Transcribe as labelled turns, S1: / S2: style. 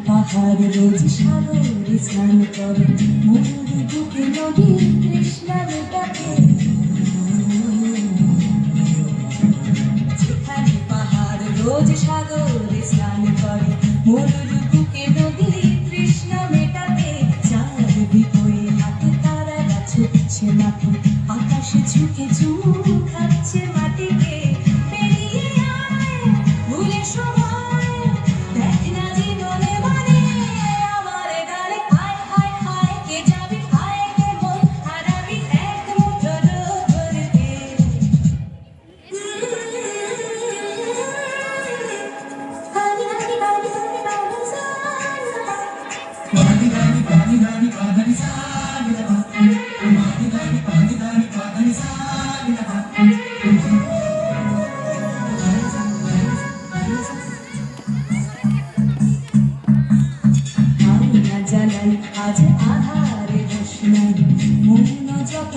S1: পাহাড় রোজ সাগরে স্নান করে মরুর বুকে নদী তৃষ্ণা মেটাতে। যেখানে পাহাড় রোজ সাগরে স্নান করে মরুর বুকে নদী তৃষ্ণা মেটাতে। চাঁদ বিপয়ে হাতে তারারা ছুটছে মাঠে, আকাশে ঝুঁকে চুমু খাচ্ছে মাটিকে। পেরিয়ে আয় ভুলে সময়, দেখ না জীবনে মানে আমার গানে। হায় হায় হায় কে যাবি, হায় কে মন হারাবি এক মুঠো ধরতে। গানি গানি গানি গানি গানি সারা, গানি গানি গানি গানি গানি সারা, গানি গানি গানি গানি গানি সারা। জানাই আজ আধারে রোশনাই, মৌন যত